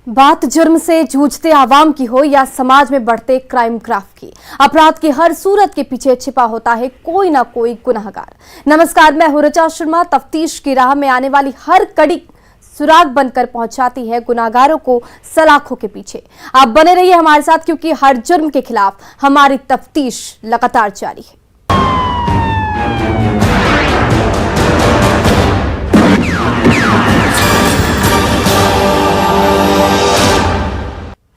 बात जुर्म से जूझते आवाम की हो या समाज में बढ़ते क्राइम ग्राफ की, अपराध की हर सूरत के पीछे छिपा होता है कोई ना कोई गुनाहगार। नमस्कार, मैं हूं ऋचा शर्मा। तफ्तीश की राह में आने वाली हर कड़ी सुराग बनकर पहुंचाती है गुनाहगारों को सलाखों के पीछे। आप बने रहिए हमारे साथ, क्योंकि हर जुर्म के खिलाफ हमारी तफ्तीश लगातार जारी है।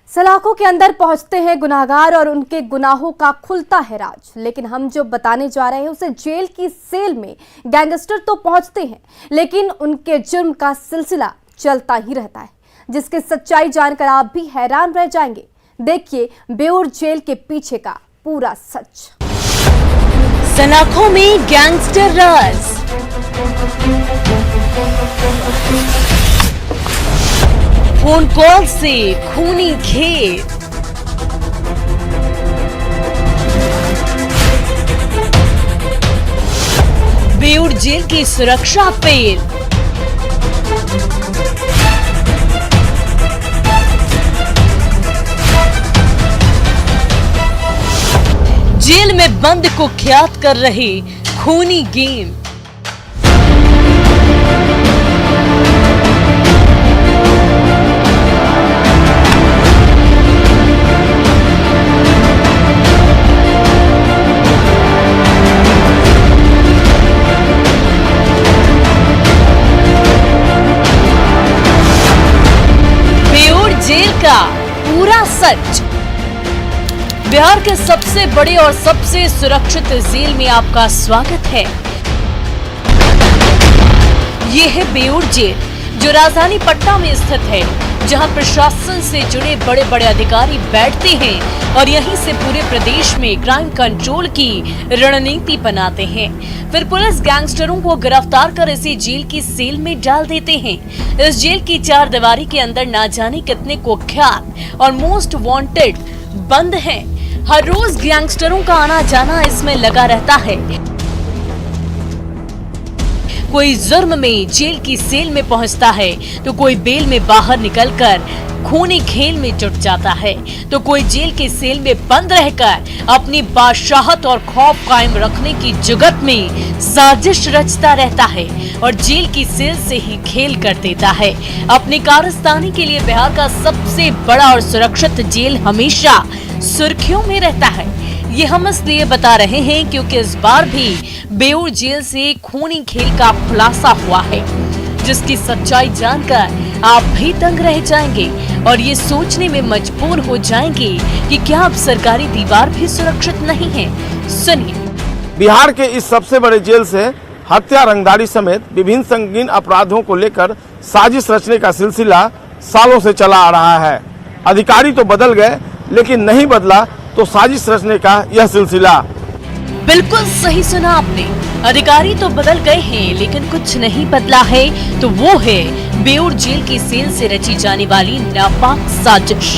सलाखों के अंदर पहुंचते हैं गुनाहगार और उनके गुनाहों का खुलता है राज। लेकिन हम जो बताने जा रहे हैं उसे जेल की सेल में गैंगस्टर तो पहुंचते हैं, लेकिन उनके जुर्म का सिलसिला चलता ही रहता है, जिसकी सच्चाई जानकर आप भी हैरान रह जाएंगे। देखिए बेऊर जेल के पीछे का पूरा सच। सलाखों में गैंगस्टर राज। फोन कॉल से खूनी खेल। बेऊर जेल की सुरक्षा फेल। जेल में बंद कुख्यात कर रहे खूनी गेम। जेल का पूरा सच। बिहार के सबसे बड़े और सबसे सुरक्षित जेल में आपका स्वागत है। ये है बेऊर जेल, जो राजधानी पटना में स्थित है, जहां प्रशासन से जुड़े बड़े बड़े अधिकारी बैठते हैं और यहीं से पूरे प्रदेश में क्राइम कंट्रोल की रणनीति बनाते हैं। फिर पुलिस गैंगस्टरों को गिरफ्तार कर इसी जेल की सेल में डाल देते हैं। इस जेल की चार दीवारी के अंदर ना जाने कितने कुख्यात और मोस्ट वांटेड बंद हैं। हर रोज गैंगस्टरों का आना जाना इसमें लगा रहता है। कोई जुर्म में जेल की सेल में पहुंचता है, तो कोई बेल में बाहर निकलकर खूनी खेल में जुट जाता है, तो कोई जेल के सेल में बंद रहकर अपनी बादशाहत और खौफ कायम रखने की जुगत में साजिश रचता रहता है और जेल की सेल से ही खेल कर देता है। अपनी कारस्तानी के लिए बिहार का सबसे बड़ा और सुरक्षित जेल हमेशा सुर्खियों में रहता है। ये हम इसलिए बता रहे हैं क्योंकि इस बार भी बेऊर जेल से खूनी खेल का खुलासा हुआ है, जिसकी सच्चाई जानकर आप भी दंग रह जाएंगे और ये सोचने में मजबूर हो जाएंगे कि क्या अब सरकारी दीवार भी सुरक्षित नहीं है। सुनिए। बिहार के इस सबसे बड़े जेल से हत्या, रंगदारी समेत विभिन्न संगीन अपराधों को लेकर साजिश रचने का सिलसिला सालों से चला आ रहा है। अधिकारी तो बदल गए, लेकिन नहीं बदला तो साजिश रचने का यह सिलसिला। बिल्कुल सही सुना आपने। अधिकारी तो बदल गए हैं, लेकिन कुछ नहीं बदला है, तो वो है बेऊर जेल की सेल से रची जाने वाली नापाक साजिश।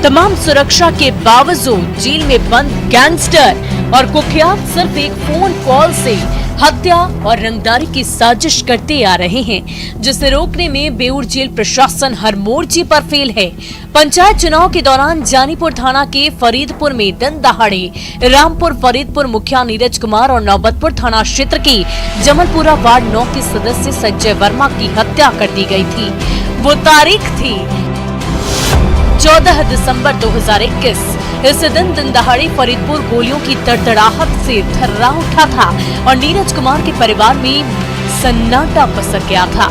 तमाम सुरक्षा के बावजूद जेल में बंद गैंगस्टर और कुख्यात सिर्फ एक फोन कॉल से हत्या और रंगदारी की साजिश करते आ रहे हैं, जिसे रोकने में बेऊर जेल प्रशासन हर मोर्चे पर फेल है। पंचायत चुनाव के दौरान जानीपुर थाना के फरीदपुर में दिन दहाड़े रामपुर फरीदपुर मुखिया नीरज कुमार और नौबतपुर थाना क्षेत्र की जमलपुरा वार्ड 9 के सदस्य संजय वर्मा की हत्या कर दी गई थी। वो तारीख थी 14 दिसंबर 2021। इस दिन दहाड़े फरीदपुर गोलियों की तड़तड़ाहट से थर्रा उठा था और नीरज कुमार के परिवार में सन्नाटा पसर गया था।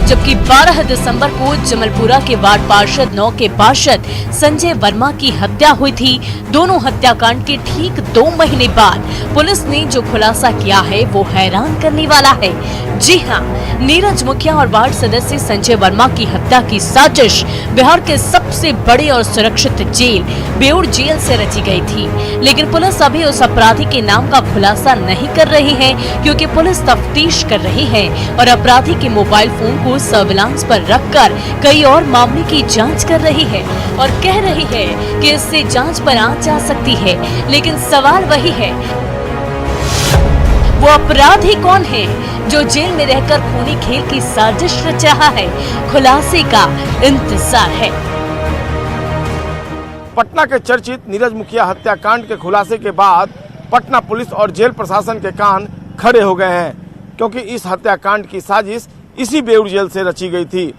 जबकि 12 दिसंबर को जमलपुरा के वार्ड पार्षद 9 के पार्षद संजय वर्मा की हत्या हुई थी। दोनों हत्याकांड के ठीक 2 महीने बाद पुलिस ने जो खुलासा किया है वो हैरान करने वाला है। जी हाँ, नीरज मुखिया और वार्ड सदस्य संजय वर्मा की हत्या की साजिश बिहार के सबसे बड़े और सुरक्षित जेल बेऊर जेल से रची गई थी। लेकिन पुलिस अभी उस अपराधी के नाम का खुलासा नहीं कर रही है, क्योंकि पुलिस तफ्तीश कर रही है और अपराधी के मोबाइल फोन को सर्विलांस पर रखकर कई और मामले की जांच कर रही है और कह रही है कि इससे जांच पर आंच आ सकती है। लेकिन सवाल वही है, वो अपराधी कौन है जो जेल में रहकर खूनी खेल की साजिश रच रहा है, खुलासे का इंतजार है। पटना के चर्चित नीरज मुखिया हत्याकांड के खुलासे के बाद पटना पुलिस और जेल प्रशासन के कान खड़े हो गए हैं, क्योंकि इस हत्याकांड की साजिश इसी बेऊर जेल से रची गई थी।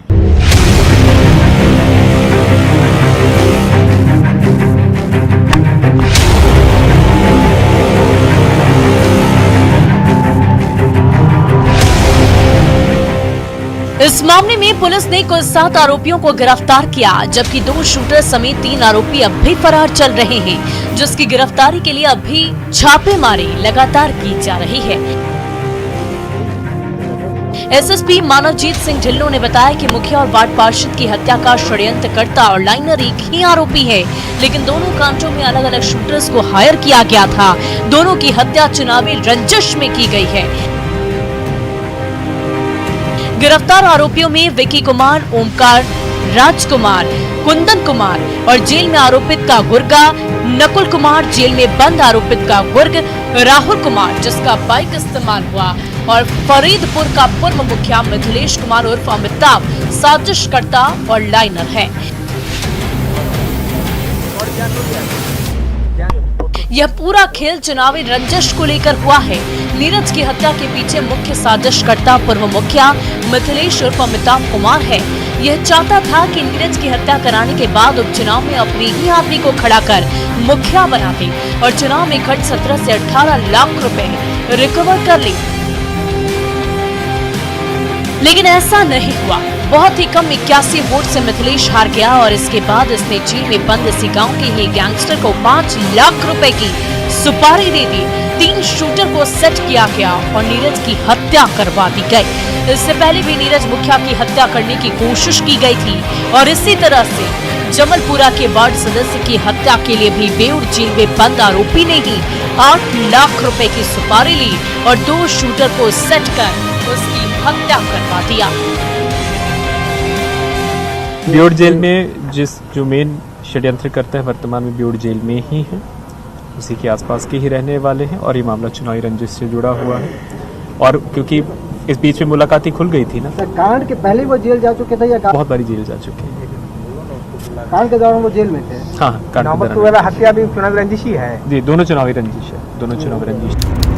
इस मामले में पुलिस ने कुल 7 आरोपियों को गिरफ्तार किया, जबकि 2 शूटर समेत 3 आरोपी अब भी फरार चल रहे हैं, जिसकी गिरफ्तारी के लिए अब भी छापेमारी लगातार की जा रही है। एसएसपी मानवजीत सिंह ढिल्लों ने बताया कि मुखिया और वार्ड पार्षद की हत्या का षड्यंत्रकर्ता और लाइनर एक ही आरोपी है, लेकिन दोनों कांडों में अलग अलग शूटर्स को हायर किया गया था। दोनों की हत्या चुनावी रंजिश में की गई है। गिरफ्तार आरोपियों में विकी कुमार, ओमकार, राजकुमार, कुंदन कुमार और जेल में आरोपित का गुर्गा, नकुल कुमार, जेल में बंद आरोपित का गुर्ग, राहुल कुमार जिसका बाइक इस्तेमाल हुआ और फरीदपुर का पूर्व मुखिया मिथिलेश कुमार उर्फ अमिताभ साजिशकर्ता और लाइनर है। यह पूरा खेल चुनावी रंजिश को लेकर हुआ है। नीरज की हत्या के पीछे मुख्य साजिशकर्ता पूर्व मुखिया मिथिलेश उर्फ अमिताभ कुमार है। यह चाहता था कि नीरज की हत्या कराने के बाद उपचुनाव में अपने ही आदमी को खड़ा कर मुखिया बना दे और चुनाव में खर्च 17 से 18 लाख रुपए रिकवर कर ले, लेकिन ऐसा नहीं हुआ। बहुत ही कम 81 वोट से मिथिलेश हार गया और इसके बाद इसने जेल में बंद इसी गांव के ही गैंगस्टर को 5 लाख रुपए की सुपारी दे दी। 3 शूटर को सेट किया गया और नीरज की हत्या करवा दी गई। इससे पहले भी नीरज मुखिया की हत्या करने की कोशिश की गई थी और इसी तरह से जमलपुरा के वार्ड सदस्य की हत्या के लिए भी बेऊर जेल में बंद आरोपी ने ही 8 लाख रुपए की सुपारी ली और 2 शूटर को सेट कर उसकी हत्या करवा दिया। बेऊर जेल में जो मेन षड्यंत्र करता है वर्तमान में बेऊर जेल में ही है, उसी के आसपास के ही रहने वाले हैं और ये मामला चुनावी रंजिश से जुड़ा हुआ है। और क्योंकि इस बीच में मुलाकात ही खुल गई थी ना, कांड के पहले वो जेल जा चुके थे या बहुत बारी जेल जा चुके हैं। कांड के दौरान वो जेल में थे? हाँ, कांड के दौरान हत्या भी चुनावी रंजिश ही है। जी, दोनों चुनावी रंजिश है, दोनों चुनावी रंजिश।